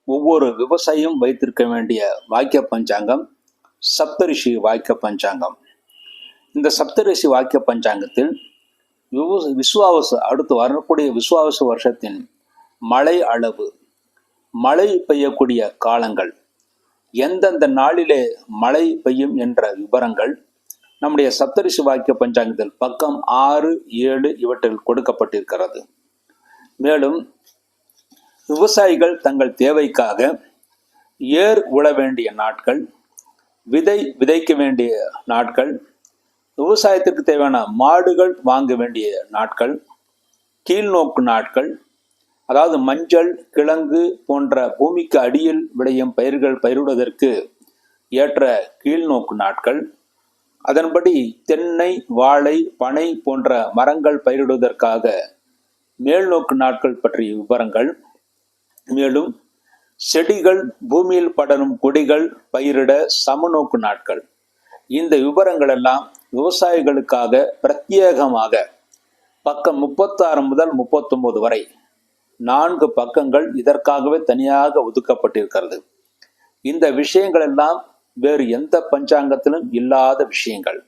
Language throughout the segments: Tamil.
ஒவ்வொரு விவசாயியும் வைத்திருக்க வேண்டிய வாக்கிய பஞ்சாங்கம் சப்தரிஷி வாக்கிய பஞ்சாங்கம். இந்த சப்தரிஷி வாக்கிய பஞ்சாங்கத்தில் விசுவாவசு அடுத்து வரக்கூடிய விசுவாவசு வருஷத்தின் மழை அளவு, மழை பெய்யக்கூடிய காலங்கள், எந்தெந்த நாளிலே மழை பெய்யும் என்ற விவரங்கள் நம்முடைய சப்தரிஷி வாக்கிய பஞ்சாங்கத்தில் பக்கம் 6, 7 இவற்றில் கொடுக்கப்பட்டிருக்கிறது. மேலும் விவசாயிகள் தங்கள் தேவைக்காக ஏர் உழ வேண்டிய நாட்கள், விதை விதைக்க வேண்டிய நாட்கள், விவசாயத்திற்கு தேவையான மாடுகள் வாங்க வேண்டிய நாட்கள், கீழ்நோக்கு நாட்கள், அதாவது மஞ்சள், கிழங்கு போன்ற பூமிக்கு அடியில் விளையும் பயிர்கள் பயிரிடுவதற்கு ஏற்ற கீழ்நோக்கு நாட்கள், அதன்படி தென்னை, வாழை, பனை போன்ற மரங்கள் பயிரிடுவதற்காக மேல்நோக்கு நாட்கள் பற்றிய விவரங்கள், மேலும் செடிகள், பூமியில் படரும் கொடிகள் பயிரிட சமநோக்கு நாட்கள், இந்த விவரங்கள் எல்லாம் விவசாயிகளுக்காக பிரத்யேகமாக பக்கம் 36 முதல் 39 வரை 4 பக்கங்கள் இதற்காகவே தனியாக ஒதுக்கப்பட்டிருக்கிறது. இந்த விஷயங்கள் எல்லாம் வேறு எந்த பஞ்சாங்கத்திலும் இல்லாத விஷயங்கள்.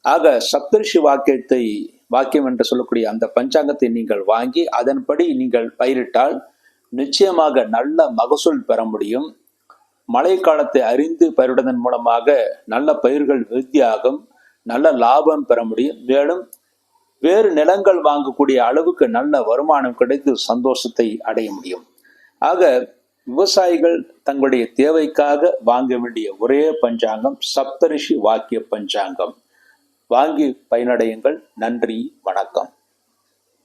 ஆக சப்தரிஷி வாக்கியம் என்று சொல்லக்கூடிய அந்த பஞ்சாங்கத்தை நீங்கள் வாங்கி அதன்படி நீங்கள் பயிரிட்டால் நிச்சயமாக நல்ல மகசூல் பெற முடியும். மழை காலத்தை அறிந்து பயிரிடுவதன் மூலமாக நல்ல பயிர்கள் விருத்தியாகும், நல்ல லாபம் பெற முடியும். மேலும் வேறு நிலங்கள் வாங்கக்கூடிய அளவுக்கு நல்ல வருமானம் கிடைத்து சந்தோஷத்தை அடைய முடியும். ஆக விவசாயிகள் தங்களுடைய தேவைக்காக வாங்க வேண்டிய ஒரே பஞ்சாங்கம் சப்தரிஷி வாக்கிய பஞ்சாங்கம். வாங்கி பயனடையுங்கள். நன்றி, வணக்கம்.